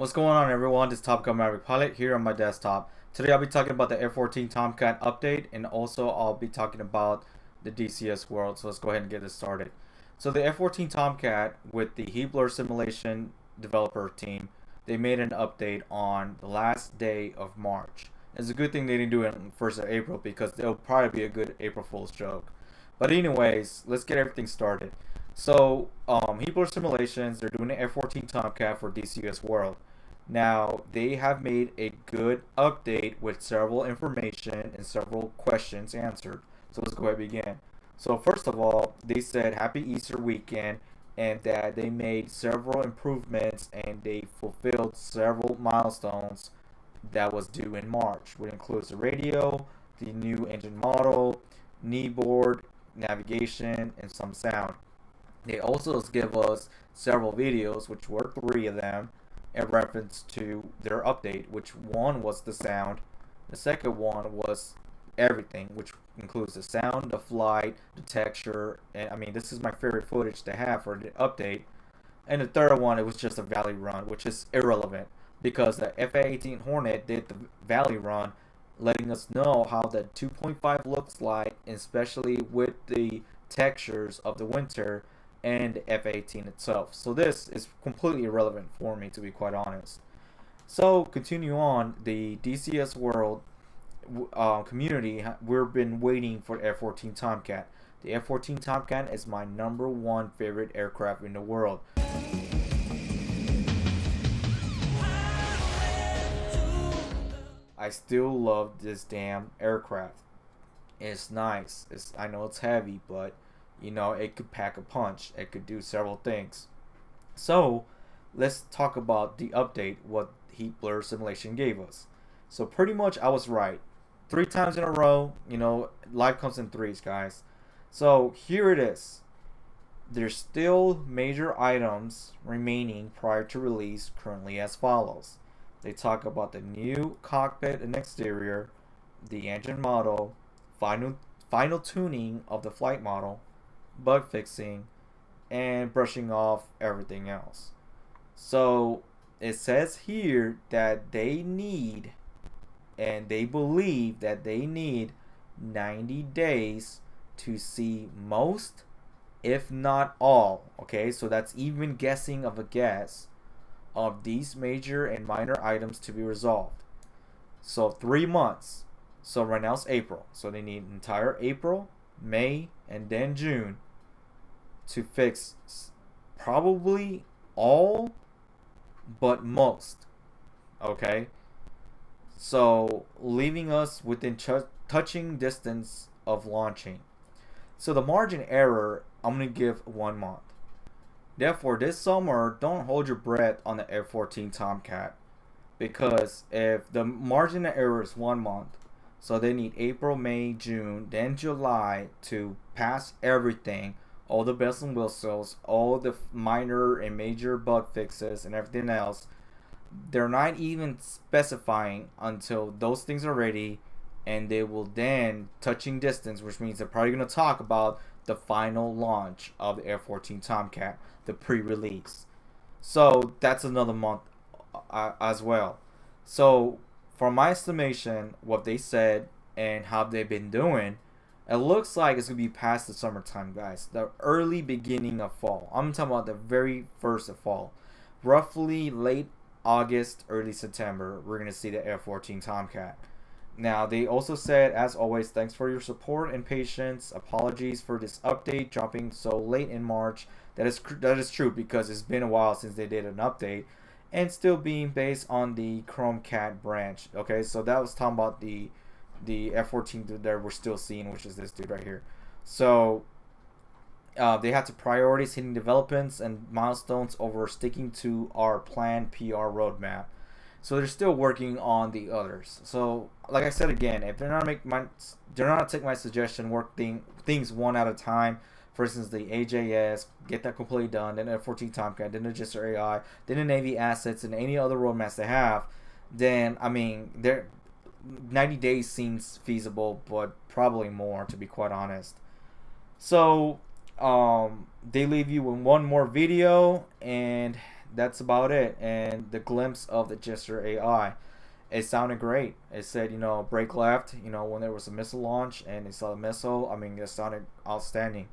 What's going on, everyone? This is Top Gun Maverick Pilot here on my desktop. Today I'll be talking about the F-14 Tomcat update, and also I'll be talking about the DCS World. So let's go ahead and get this started. So the F-14 Tomcat with the Heatblur Simulation developer team, they made an update on the last day of March. It's a good thing they didn't do it on the 1st of April because it'll probably be a good April Fool's joke. But anyways, let's get everything started. So Heatblur Simulations, they're doing the F-14 Tomcat for DCS World. Now, they have made a good update with several information and several questions answered. So let's go ahead and begin. So first of all, they said Happy Easter weekend and that they made several improvements and they fulfilled several milestones that was due in March, which includes the radio, the new engine model, kneeboard, navigation, and some sound. They also give us several videos, which were 3 of them, in reference to their update, which one was the sound, the second one was everything, which includes the sound, the flight, the texture, and I mean this is my favorite footage to have for the update. And the third one, it was just a valley run, which is irrelevant because the F-18 Hornet did the valley run, letting us know how the 2.5 looks like, especially with the textures of the winter and the F-18 itself. So this is completely irrelevant for me, to be quite honest. So continue on, the DCS World community, we've been waiting for F-14 Tomcat. The F-14 Tomcat is my #1 favorite aircraft in the world. I still love this damn aircraft. It's nice. I know it's heavy, but you know, it could pack a punch. It could do several things. So let's talk about the update, what Heatblur Simulation gave us. So pretty much I was right 3 times in a row. You know, life comes in threes, guys. So here it is. There's still major items remaining prior to release, currently as follows. They talk about the new cockpit and exterior, the engine model, final tuning of the flight model, bug fixing, and brushing off everything else. So it says here that they need, and they believe that they need 90 days to see most, if not all, okay, so that's even guessing of a guess, of these major and minor items to be resolved. So 3 months. So right now it's April, so they need entire April, May, and then June to fix probably all but most, okay? So leaving us within touching distance of launching. So the margin error, I'm going to give 1 month. Therefore, this summer, don't hold your breath on the F-14 Tomcat, because if the margin of error is 1 month, so they need April, May, June, then July to pass everything, all the bells and whistles, all the minor and major bug fixes and everything else. They're not even specifying until those things are ready, and they will then touching distance, which means they're probably going to talk about the final launch of the F-14 Tomcat, the pre-release. So that's another month as well. So from my estimation, what they said and how they've been doing, it looks like it's going to be past the summertime, guys. The early beginning of fall. I'm talking about the very first of fall. Roughly late August, early September, we're going to see the F-14 Tomcat. Now, they also said, as always, thanks for your support and patience. Apologies for this update dropping so late in March. That is true because it's been a while since they did an update. And still being based on the Tomcat branch. Okay, so that was talking about the F-14 that we're still seeing, which is this dude right here. So they had to prioritize hitting developments and milestones over sticking to our planned PR roadmap. So they're still working on the others. So like I said again, if they're not take my suggestion, work things one at a time. For instance, the AJS, get that completely done, then F-14 Tomcat, then the Register AI, then the Navy assets, and any other roadmaps they have, then I mean, 90 days seems feasible, but probably more, to be quite honest. So they leave you with one more video, and that's about it. And the glimpse of the gesture AI, it sounded great. It said, brake left, when there was a missile launch and they saw the missile. I mean, it sounded outstanding.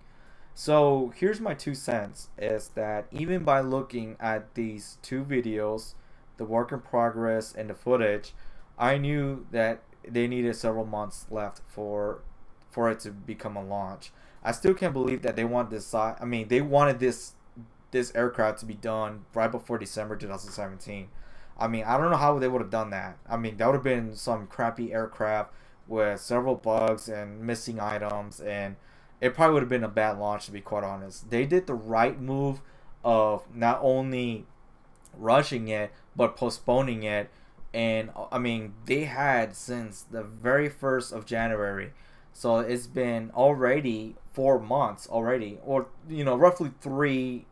So here's my 2 cents, is that even by looking at these two videos, the work in progress and the footage, I knew that they needed several months left for it to become a launch. I still can't believe that they want this. I mean, they wanted this aircraft to be done right before December 2017. I mean, I don't know how they would have done that. I mean, that would have been some crappy aircraft with several bugs and missing items, and it probably would have been a bad launch, to be quite honest. They did the right move of not only rushing it but postponing it. And I mean, they had since the very 1st of January, so it's been already 4 months already, or roughly three,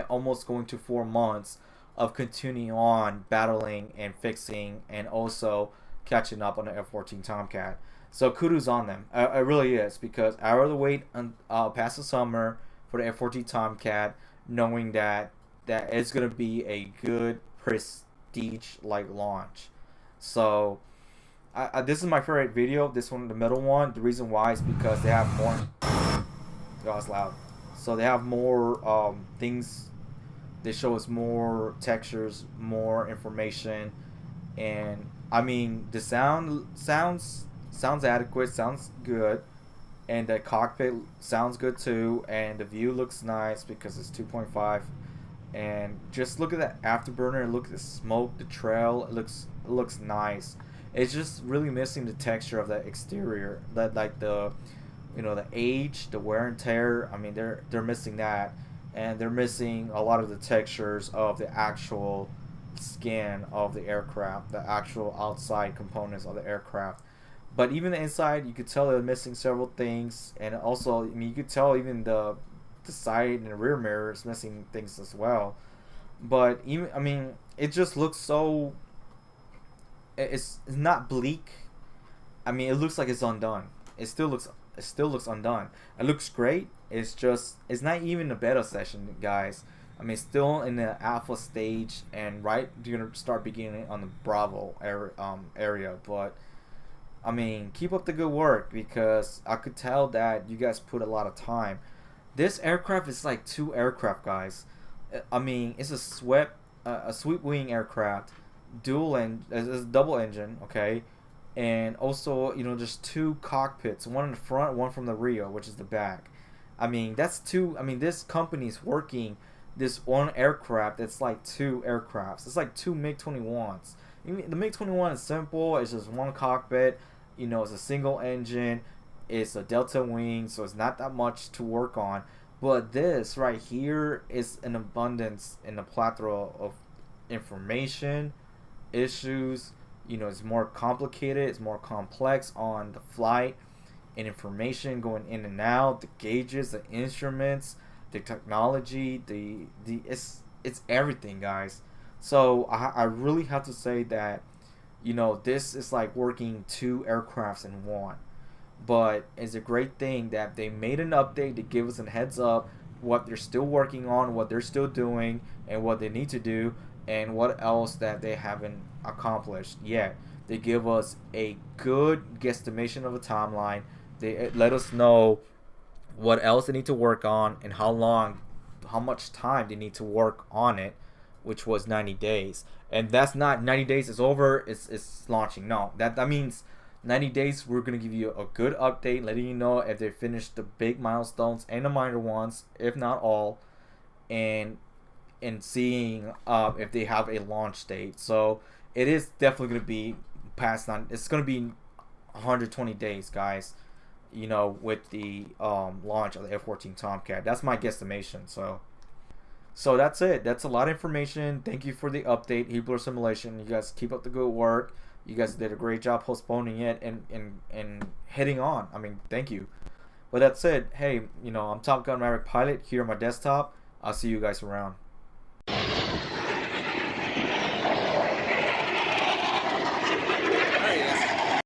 almost going to 4 months of continuing on battling and fixing and also catching up on the F-14 Tomcat. So kudos on them. It really is, because I rather wait past the summer for the F-14 Tomcat, knowing that it's gonna be a good prestige like launch. So this is my favorite video. This one, the middle one. The reason why is because they have more. God, it's loud. So they have more things. They show us more textures, more information, and I mean the sounds adequate, sounds good, and the cockpit sounds good too, and the view looks nice because it's 2.5. And just look at that afterburner, look at the smoke, the trail. It looks nice. It's just really missing the texture of the exterior, that like the the age, the wear and tear. I mean, they're missing that, and they're missing a lot of the textures of the actual skin of the aircraft, the actual outside components of the aircraft. But even the inside, you could tell they're missing several things, and also, I mean, you could tell even the side and the rear mirror is missing things as well. But even, I mean, it just looks so. It's not bleak. I mean, it looks like it's undone. It still looks undone. It looks great. It's not even a beta session, guys. I mean, it's still in the alpha stage, and you're gonna start beginning on the Bravo area. But I mean, keep up the good work, because I could tell that you guys put a lot of time. This aircraft is like two aircraft, guys. I mean, it's a sweep wing aircraft, it's a double engine, okay, and also just two cockpits, one in the front, one from the rear, which is the back. I mean, that's two. I mean, this company's working this one aircraft that's like two aircrafts. It's like two MiG-21s. The MiG-21 is simple. It's just one cockpit. It's a single engine. It's a delta wing, so it's not that much to work on. But this right here is an abundance and a plethora of information, issues. It's more complicated. It's more complex on the flight, and information going in and out, the gauges, the instruments, the technology, it's everything, guys. So I really have to say that this is like working two aircrafts in one. But it's a great thing that they made an update to give us a heads up what they're still working on, what they're still doing, and what they need to do, and what else that they haven't accomplished yet. They give us a good guesstimation of a timeline. They let us know what else they need to work on and how much time they need to work on it, which was 90 days. And that's not 90 days is over, it's launching. No, that means 90 days we're going to give you a good update, letting you know if they finished the big milestones and the minor ones, if not all, and seeing if they have a launch date. So it is definitely going to be past it's going to be 120 days, guys, with the launch of the F-14 Tomcat. That's my guesstimation. So that's it. That's a lot of information. Thank you for the update, Heatblur Simulation. You guys keep up the good work. You guys did a great job postponing it and heading on. I mean, thank you. But that's it. Hey, I'm Top Gun Maverick Pilot here on my desktop. I'll see you guys around.